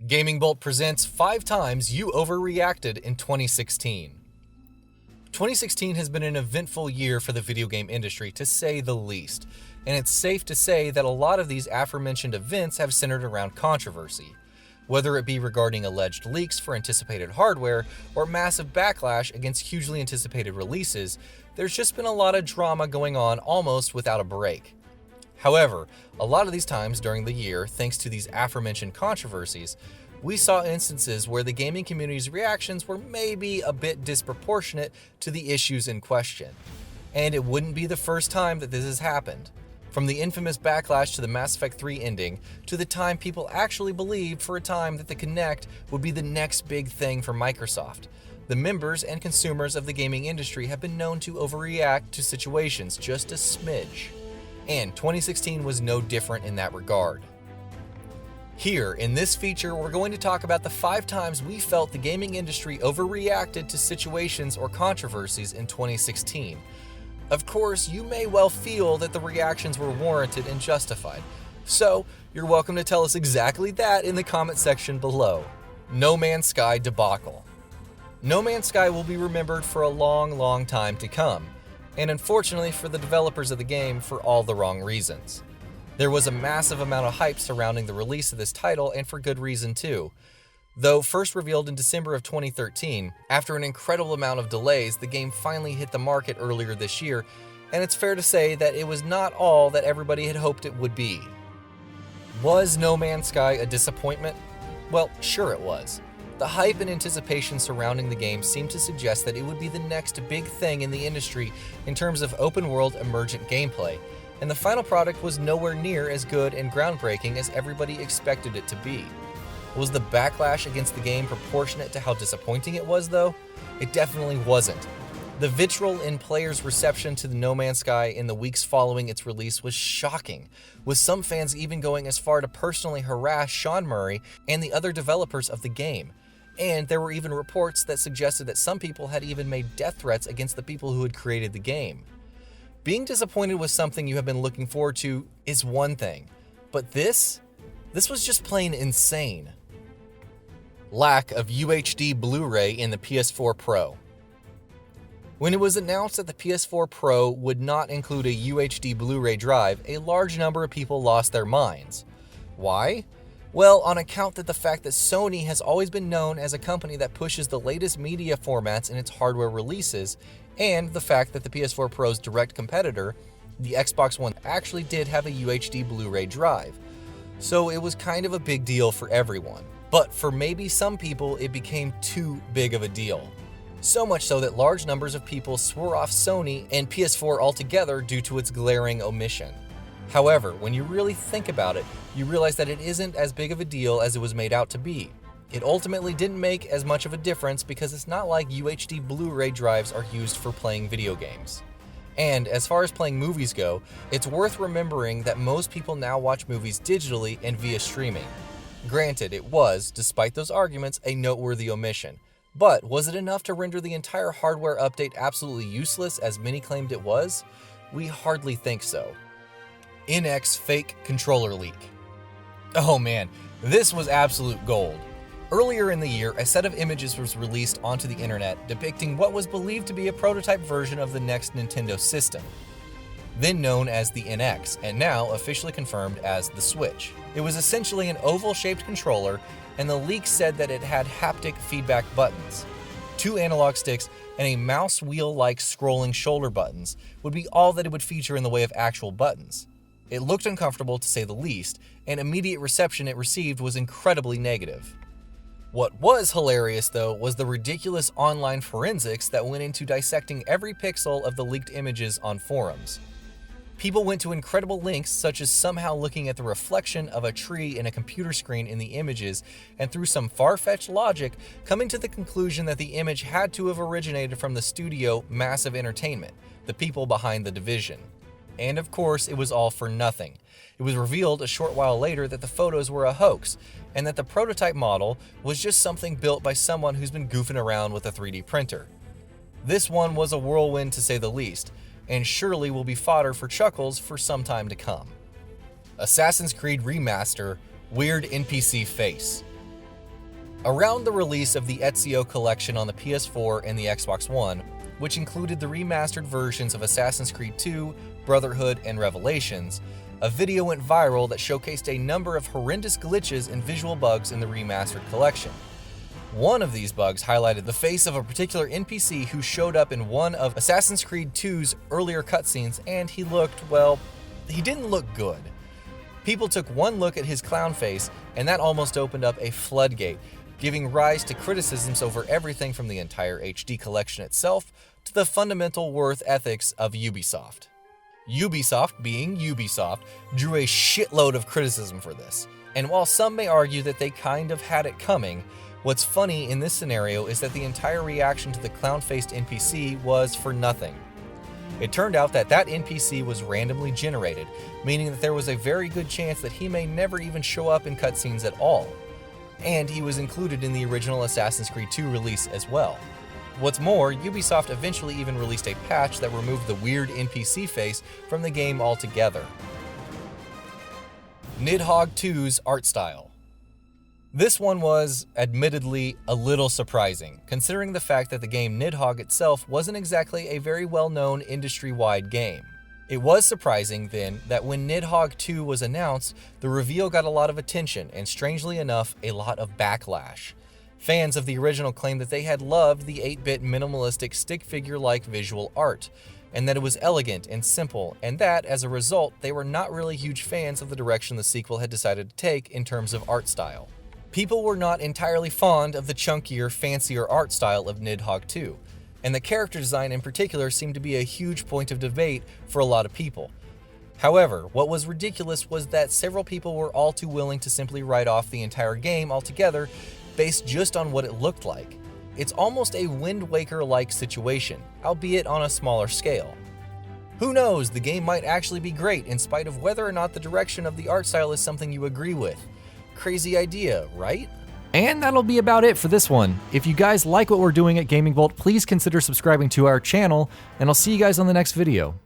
GamingBolt presents 5 times you overreacted in 2016. 2016 has been an eventful year for the video game industry, to say the least, and it's safe to say that a lot of these aforementioned events have centered around controversy. Whether it be regarding alleged leaks for anticipated hardware or massive backlash against hugely anticipated releases, there's just been a lot of drama going on almost without a break. However, a lot of these times during the year, thanks to these aforementioned controversies, we saw instances where the gaming community's reactions were maybe a bit disproportionate to the issues in question. And it wouldn't be the first time that this has happened. From the infamous backlash to the Mass Effect 3 ending, to the time people actually believed for a time that the Kinect would be the next big thing for Microsoft. The members and consumers of the gaming industry have been known to overreact to situations just a smidge. And 2016 was no different in that regard. Here, in this feature, we're going to talk about the 5 times we felt the gaming industry overreacted to situations or controversies in 2016. Of course, you may well feel that the reactions were warranted and justified, so you're welcome to tell us exactly that in the comment section below. No Man's Sky debacle. No Man's Sky will be remembered for a long time to come, and unfortunately for the developers of the game, for all the wrong reasons. There was a massive amount of hype surrounding the release of this title, and for good reason too. Though first revealed in December of 2013, after an incredible amount of delays, the game finally hit the market earlier this year, and it's fair to say that it was not all that everybody had hoped it would be. Was No Man's Sky a disappointment? Well, sure it was. The hype and anticipation surrounding the game seemed to suggest that it would be the next big thing in the industry in terms of open-world emergent gameplay, and the final product was nowhere near as good and groundbreaking as everybody expected it to be. Was the backlash against the game proportionate to how disappointing it was, though? It definitely wasn't. The vitriol in players' reception to the No Man's Sky in the weeks following its release was shocking, with some fans even going as far to personally harass Sean Murray and the other developers of the game. And there were even reports that suggested that some people had even made death threats against the people who had created the game. Being disappointed with something you have been looking forward to is one thing, but this was just plain insane. Lack of UHD Bluray in the PS4 Pro. When it was announced that the PS4 Pro would not include a UHD Blu-ray drive, a large number of people lost their minds. Why? Well, on account that the fact that Sony has always been known as a company that pushes the latest media formats in its hardware releases, and the fact that the PS4 Pro's direct competitor, the Xbox One, actually did have a UHD Blu-ray drive. So it was kind of a big deal for everyone. But for maybe some people, it became too big of a deal. So much so that large numbers of people swore off Sony and PS4 altogether due to its glaring omission. However, when you really think about it, you realize that it isn't as big of a deal as it was made out to be. It ultimately didn't make as much of a difference because it's not like UHD Blu-ray drives are used for playing video games. And as far as playing movies go, it's worth remembering that most people now watch movies digitally and via streaming. Granted, it was, despite those arguments, a noteworthy omission. But was it enough to render the entire hardware update absolutely useless as many claimed it was? We hardly think so. NX fake controller leak. Oh man, this was absolute gold. Earlier in the year, a set of images was released onto the internet depicting what was believed to be a prototype version of the next Nintendo system, then known as the NX, and now officially confirmed as the Switch. It was essentially an oval-shaped controller, and the leak said that it had haptic feedback buttons. 2 analog sticks and a mouse wheel-like scrolling shoulder buttons would be all that it would feature in the way of actual buttons. It looked uncomfortable to say the least, and immediate reception it received was incredibly negative. What was hilarious, though, was the ridiculous online forensics that went into dissecting every pixel of the leaked images on forums. People went to incredible lengths, such as somehow looking at the reflection of a tree in a computer screen in the images, and through some far-fetched logic, coming to the conclusion that the image had to have originated from the studio Massive Entertainment, the people behind The Division. And of course, it was all for nothing. It was revealed a short while later that the photos were a hoax, and that the prototype model was just something built by someone who's been goofing around with a 3D printer. This one was a whirlwind to say the least, and surely will be fodder for chuckles for some time to come. Assassin's Creed Remaster, Weird NPC Face. Around the release of the Ezio collection on the PS4 and the Xbox One, which included the remastered versions of Assassin's Creed 2, Brotherhood, and Revelations, a video went viral that showcased a number of horrendous glitches and visual bugs in the remastered collection. One of these bugs highlighted the face of a particular NPC who showed up in one of Assassin's Creed 2's earlier cutscenes, and he looked, well, he didn't look good. People took one look at his clown face, and that almost opened up a floodgate, giving rise to criticisms over everything from the entire HD collection itself to the fundamental worth ethics of Ubisoft. Ubisoft, being Ubisoft, drew a shitload of criticism for this, and while some may argue that they kind of had it coming, what's funny in this scenario is that the entire reaction to the clown-faced NPC was for nothing. It turned out that that NPC was randomly generated, meaning that there was a very good chance that he may never even show up in cutscenes at all. And he was included in the original Assassin's Creed 2 release as well. What's more, Ubisoft eventually even released a patch that removed the weird NPC face from the game altogether. Nidhogg 2's art style. This one was, admittedly, a little surprising, considering the fact that the game Nidhogg itself wasn't exactly a very well-known industry-wide game. It was surprising, then, that when Nidhogg 2 was announced, the reveal got a lot of attention and, strangely enough, a lot of backlash. Fans of the original claimed that they had loved the 8-bit minimalistic stick figure-like visual art, and that it was elegant and simple, and that, as a result, they were not really huge fans of the direction the sequel had decided to take in terms of art style. People were not entirely fond of the chunkier, fancier art style of Nidhogg 2, and the character design in particular seemed to be a huge point of debate for a lot of people. However, what was ridiculous was that several people were all too willing to simply write off the entire game altogether based just on what it looked like. It's almost a Wind Waker-like situation, albeit on a smaller scale. Who knows, the game might actually be great in spite of whether or not the direction of the art style is something you agree with. Crazy idea, right? And that'll be about it for this one. If you guys like what we're doing at GamingBolt, please consider subscribing to our channel, and I'll see you guys on the next video.